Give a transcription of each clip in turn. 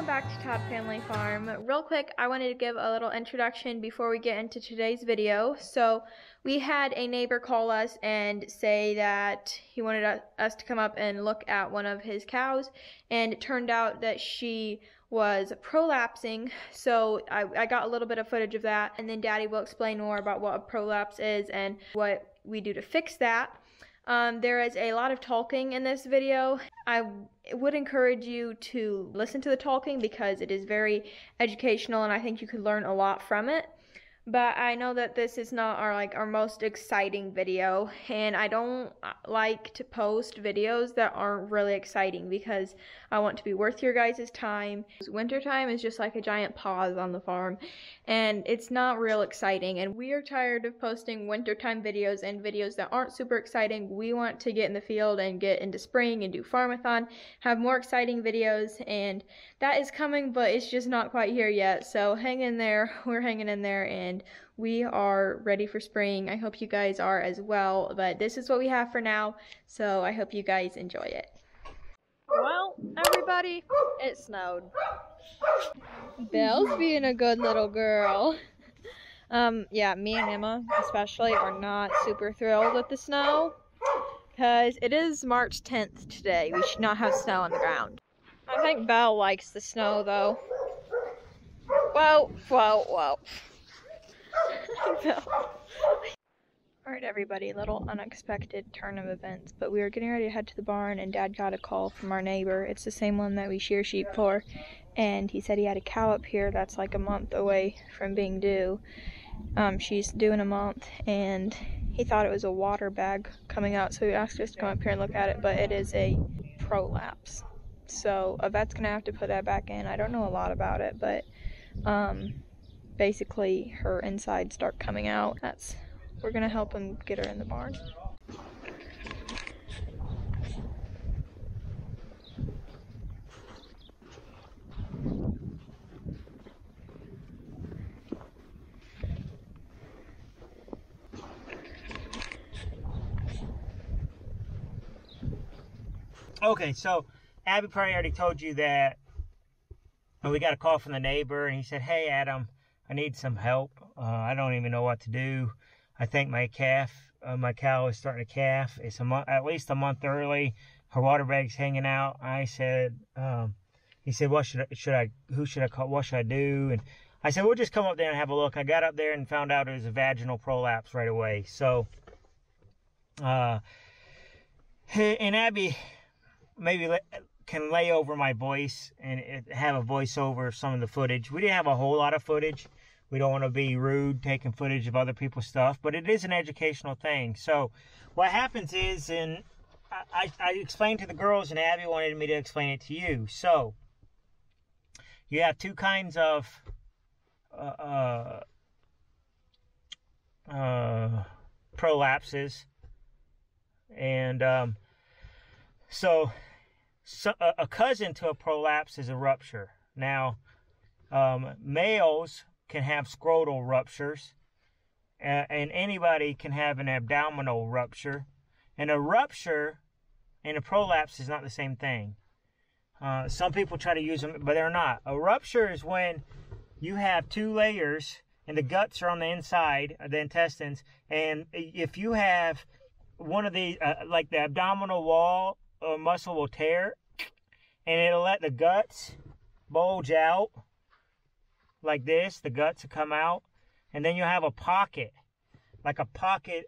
back to Todd Family Farm. Real quick, I wanted to give a little introduction before we get into today's video. So we had a neighbor call us and say that he wanted us to come up and look at one of his cows, and it turned out that she was prolapsing. So I got a little bit of footage of that, and then Daddy will explain more about what a prolapse is and what we do to fix that. There is a lot of talking in this video. I would encourage you to listen to the talking because it is very educational and I think you could learn a lot from it. But I know that this is not our most exciting video, and I don't like to post videos that aren't really exciting because I want to be worth your guys' time. Wintertime is just like a giant pause on the farm, and it's not real exciting, and we are tired of posting wintertime videos and videos that aren't super exciting. We want to get in the field and get into spring and do farmathon, have more exciting videos, and that is coming, but it's just not quite here yet. So hang in there. We're hanging in there, and we are ready for spring. I hope you guys are as well, but this is what we have for now, so I hope you guys enjoy it. Well, everybody, it snowed. Belle's being a good little girl. Yeah, me and Emma especially are not super thrilled with the snow because it is March 10th today. We should not have snow on the ground. I think Belle likes the snow though. Whoa, whoa, whoa. Alright everybody, little unexpected turn of events, but we were getting ready to head to the barn and Dad got a call from our neighbor. It's the same one that we shear sheep for, and he said he had a cow up here that's like a month away from being due. She's due in a month, and he thought it was a water bag coming out, so he asked us to come up here and look at it, but it is a prolapse. So a vet's gonna have to put that back in. I don't know a lot about it, but basically her insides start coming out. We're gonna help him get her in the barn. Okay, so Abby probably already told you that we got a call from the neighbor, and he said, "Hey, Adam, I need some help. I don't even know what to do. I think my cow is starting to calf. It's at least a month early. Her water bag's hanging out." I said, he said, who should I call? What should I do? And I said, we'll just come up there and have a look. I got up there and found out it was a vaginal prolapse right away. So, and Abby maybe can lay over my voice and have a voiceover of some of the footage. We didn't have a whole lot of footage. We don't want to be rude taking footage of other people's stuff, but it is an educational thing. So what happens is, and I explained to the girls, and Abby wanted me to explain it to you. So you have two kinds of prolapses, and so a cousin to a prolapse is a rupture. Now, males can have scrotal ruptures, and anybody can have an abdominal rupture. And a rupture and a prolapse is not the same thing. Some people try to use them, but they're not. A rupture is when you have two layers, and the guts are on the inside of the intestines, and if you have one of these, like the abdominal wall or muscle will tear, and it'll let the guts bulge out like this. The guts will come out, and then you'll have a pocket, like a pocket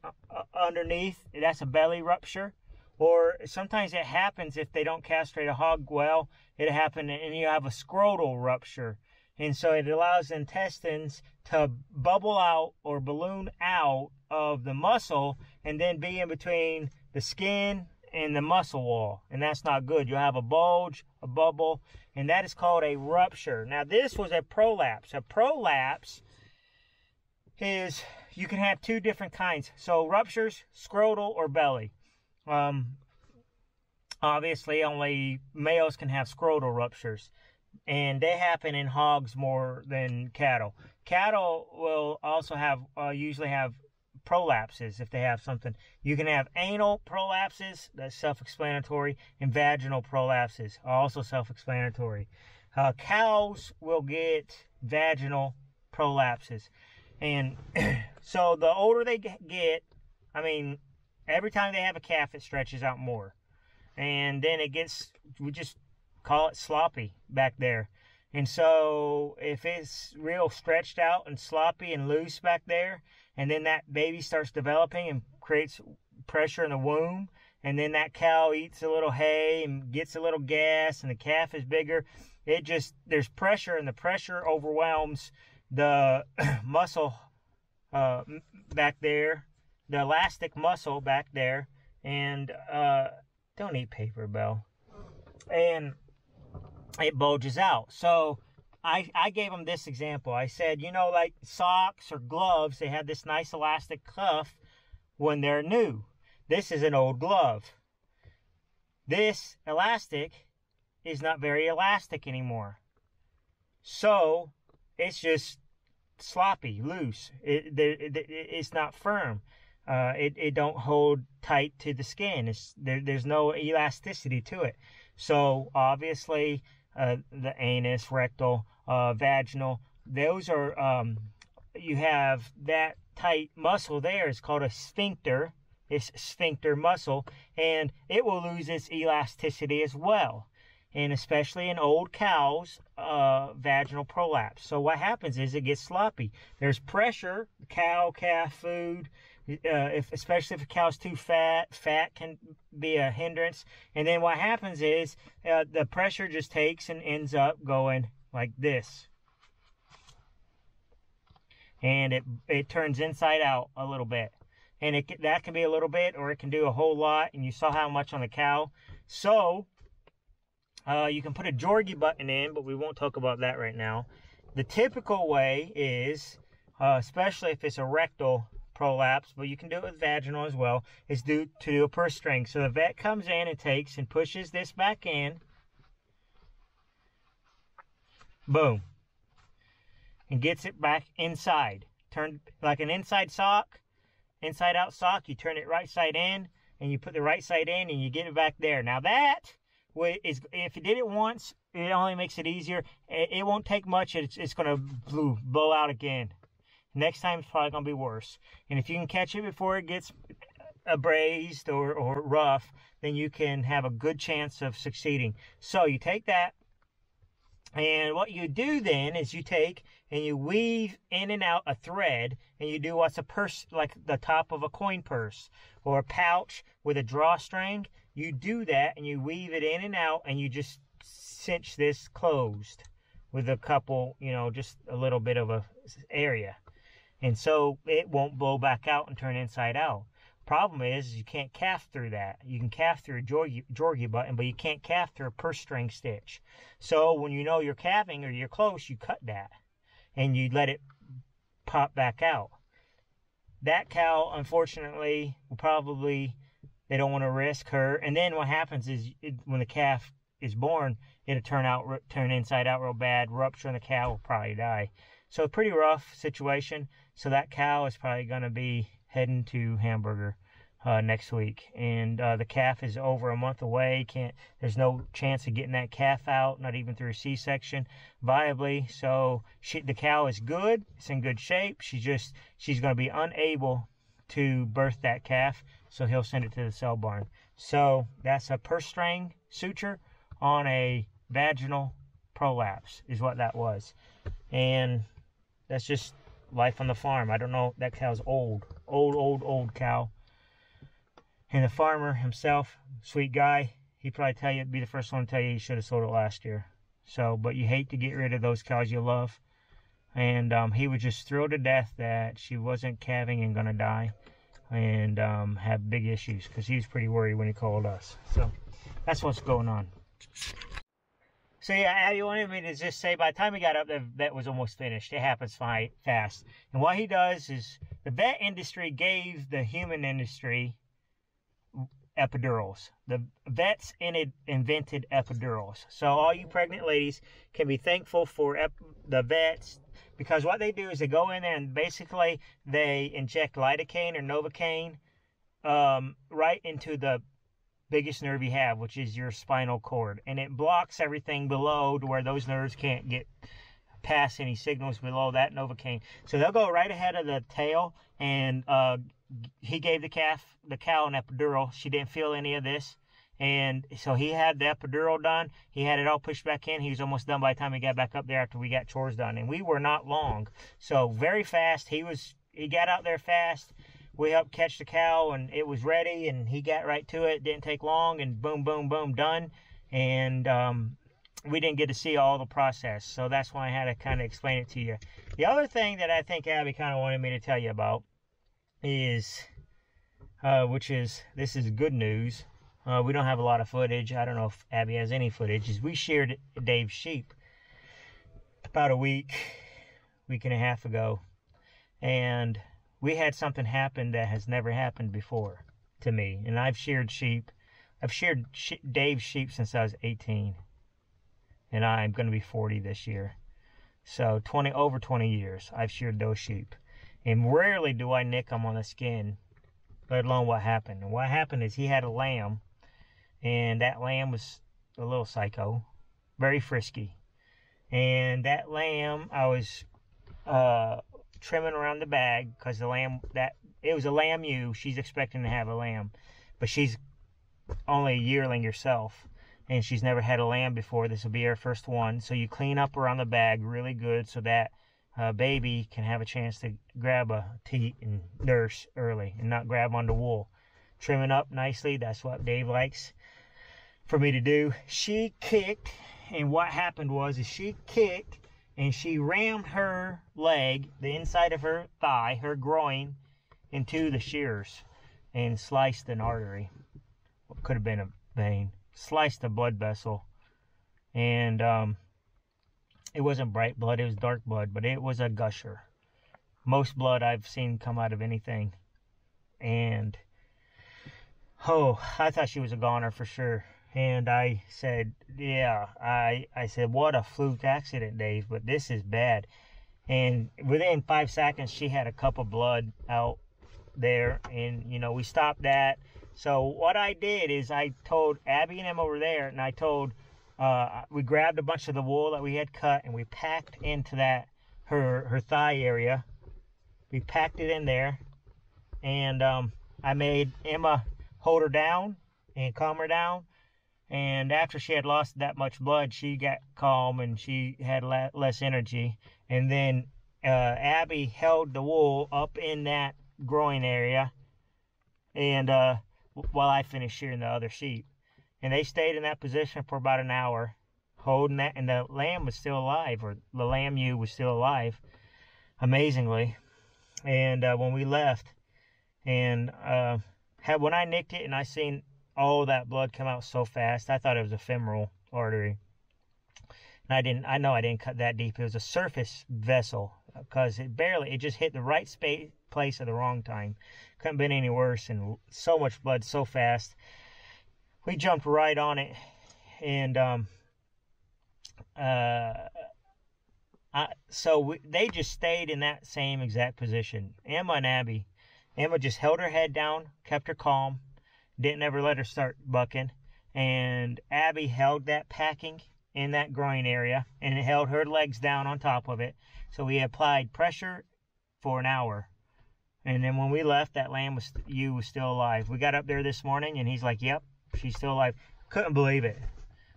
underneath. That's a belly rupture. Or sometimes it happens if they don't castrate a hog well. It happens, and you have a scrotal rupture. And so it allows the intestines to bubble out or balloon out of the muscle and then be in between the skin and the muscle wall. And that's not good. You'll have a bulge, a bubble, and that is called a rupture. Now this was a prolapse. A prolapse is, you can have two different kinds. So ruptures, scrotal or belly. Obviously only males can have scrotal ruptures, and they happen in hogs more than cattle. Cattle will also have, usually have prolapses if they have something. You can have anal prolapses, that's self-explanatory, and vaginal prolapses are also self-explanatory. Cows will get vaginal prolapses. And so the older they get, I mean, every time they have a calf, it stretches out more. And then it gets, we just call it sloppy back there. And so if it's real stretched out and sloppy and loose back there, and then that baby starts developing and creates pressure in the womb, and then that cow eats a little hay and gets a little gas, and the calf is bigger, it just, there's pressure, and the pressure overwhelms the muscle back there, the elastic muscle back there, and don't eat paper, Belle. And it bulges out. So I gave them this example. I said, you know, like socks or gloves, they have this nice elastic cuff when they're new. This is an old glove. This elastic is not very elastic anymore. So it's just sloppy, loose. It's not firm. It don't hold tight to the skin. There's no elasticity to it. So obviously the anus, rectal, vaginal, those are, you have that tight muscle there. It's called a sphincter. It's sphincter muscle, and it will lose its elasticity as well. And especially in old cows, vaginal prolapse. So what happens is it gets sloppy. There's pressure, cow, calf food, especially if a cow's too fat. Fat can be a hindrance. And then what happens is the pressure just takes and ends up going like this. And it turns inside out a little bit. And that can be a little bit, or it can do a whole lot. And you saw how much on the cow. So you can put a Jorgie button in, but we won't talk about that right now. The typical way is, especially if it's a rectal prolapse, but you can do it with vaginal as well, is to do a purse string. So the vet comes in and takes and pushes this back in. Boom. And gets it back inside. Turn like an inside sock, inside out sock. You turn it right side in, and you put the right side in, and you get it back there. Now that is, if you did it once, it only makes it easier. It won't take much. It's going to blow out again. Next time it's probably going to be worse. And if you can catch it before it gets abrased or rough, then you can have a good chance of succeeding. So you take that, and what you do then is you take and you weave in and out a thread, and you do what's a purse, like the top of a coin purse or a pouch with a drawstring. You do that, and you weave it in and out, and you just cinch this closed with a couple, you know, just a little bit of a area. And so it won't blow back out and turn inside out. Problem is you can't calf through that. You can calf through a Jorgie button, but you can't calf through a purse string stitch. So when you know you're calving or you're close, you cut that, and you let it pop back out. That cow, unfortunately, will probably, they don't want to risk her. And then what happens is when the calf is born, it'll turn inside out real bad, rupture, and the cow will probably die. So a pretty rough situation. So that cow is probably going to be heading to Hamburger next week. And the calf is over a month away. There's no chance of getting that calf out, not even through a C-section viably. So the cow is good. It's in good shape. She's going to be unable to birth that calf. So he'll send it to the cell barn. So that's a purse string suture on a vaginal prolapse is what that was. And that's just life on the farm. I don't know, that cow's old cow. And the farmer himself, sweet guy, he'd probably be the first one to tell you should have sold it last year. So, but you hate to get rid of those cows you love. And he was just thrilled to death that she wasn't calving and gonna die and have big issues, because he was pretty worried when he called us. So that's what's going on. So yeah, you wanted me to just say, by the time he got up, the vet was almost finished. It happens fast. And what he does is, the vet industry gave the human industry epidurals. The vets invented epidurals. So all you pregnant ladies can be thankful for the vets, because what they do is they go in there and basically they inject lidocaine or novocaine right into the biggest nerve you have, which is your spinal cord. And it blocks everything below to where those nerves can't get past any signals below that novocaine. So they'll go right ahead of the tail, and he gave the cow an epidural. She didn't feel any of this. And so he had the epidural done. He had it all pushed back in. He was almost done by the time he got back up there after we got chores done. And we were not long. So very fast. He got out there fast. We helped catch the cow, and it was ready, and he got right to it. Didn't take long, and boom, boom, boom, done. And we didn't get to see all the process. So that's why I had to kind of explain it to you. The other thing that I think Abby kind of wanted me to tell you about is, this is good news. We don't have a lot of footage. I don't know if Abby has any footage. We sheared Dave's sheep about a week and a half ago. And we had something happen that has never happened before to me. And I've sheared sheep. I've sheared Dave's sheep since I was 18. And I'm going to be 40 this year. So over 20 years I've sheared those sheep. And rarely do I nick them on the skin, let alone what happened. And what happened is he had a lamb. And that lamb was a little psycho, very frisky. And that lamb, I was trimming around the bag because it was a lamb ewe. She's expecting to have a lamb, but she's only a yearling herself, and she's never had a lamb before. This will be her first one. So you clean up around the bag really good so that baby can have a chance to grab a teat and nurse early and not grab onto wool. Trimming up nicely, that's what Dave likes for me to do. She kicked, and what happened was she kicked and she rammed her leg, the inside of her thigh, her groin, into the shears and sliced an artery. What could have been a vein. Sliced a blood vessel. And it wasn't bright blood, it was dark blood, but it was a gusher. Most blood I've seen come out of anything. And I thought she was a goner for sure. And I said, yeah, I said, what a fluke accident, Dave, but this is bad. And within 5 seconds, she had a cup of blood out there, and, we stopped that. So what I did is I told Abby and Emma were there, and I told, we grabbed a bunch of the wool that we had cut, and we packed into her thigh area. We packed it in there, and I made Emma hold her down and calm her down. And after she had lost that much blood, she got calm and she had less energy. And then Abby held the wool up in that groin area, and while I finished shearing the other sheep. And they stayed in that position for about an hour, holding that. And the lamb was still alive, or the lamb ewe was still alive, amazingly. And when we left, and when I nicked it and I seen all that blood come out so fast, I thought it was a femoral artery. And I know I didn't cut that deep. It was a surface vessel, because it just hit the right place at the wrong time. Couldn't have been any worse, and so much blood so fast. We jumped right on it, and they just stayed in that same exact position. Emma and Abby. Emma just held her head down, kept her calm, didn't ever let her start bucking. And Abby held that packing in that groin area, and it held her legs down on top of it. So we applied pressure for an hour. And then when we left, that lamb was still alive. We got up there this morning, and he's like, yep, she's still alive. Couldn't believe it.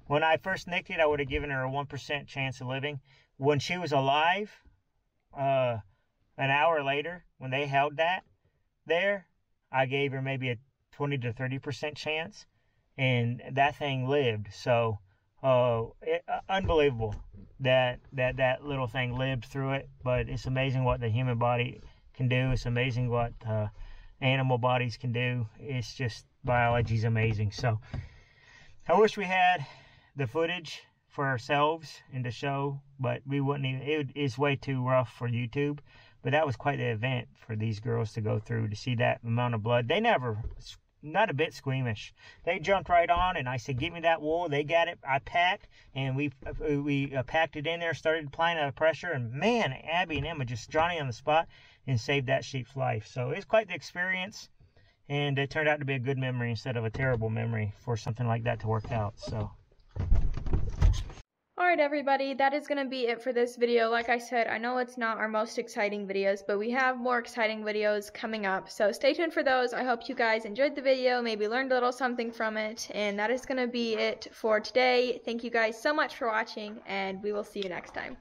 When I first nicked it, I would have given her a 1% chance of living. When she was alive, an hour later, when they held that there, I gave her maybe a 20 to 30% chance, and that thing lived. So unbelievable that little thing lived through it. But it's amazing what the human body can do. It's amazing what animal bodies can do. It's just, biology's amazing. So I wish we had the footage for ourselves and to show, but we wouldn't even. It's way too rough for YouTube. But that was quite the event for these girls to go through, to see that amount of blood. They never, not a bit squeamish. They jumped right on, and I said, give me that wool. They got it. I packed, and we packed it in there, started applying the pressure, and man, Abby and Emma just Johnny on the spot and saved that sheep's life. So it's quite the experience. And it turned out to be a good memory instead of a terrible memory for something like that to work out. So. Alright everybody, that is going to be it for this video. Like I said, I know it's not our most exciting videos, but we have more exciting videos coming up. So stay tuned for those. I hope you guys enjoyed the video, maybe learned a little something from it. And that is going to be it for today. Thank you guys so much for watching, and we will see you next time.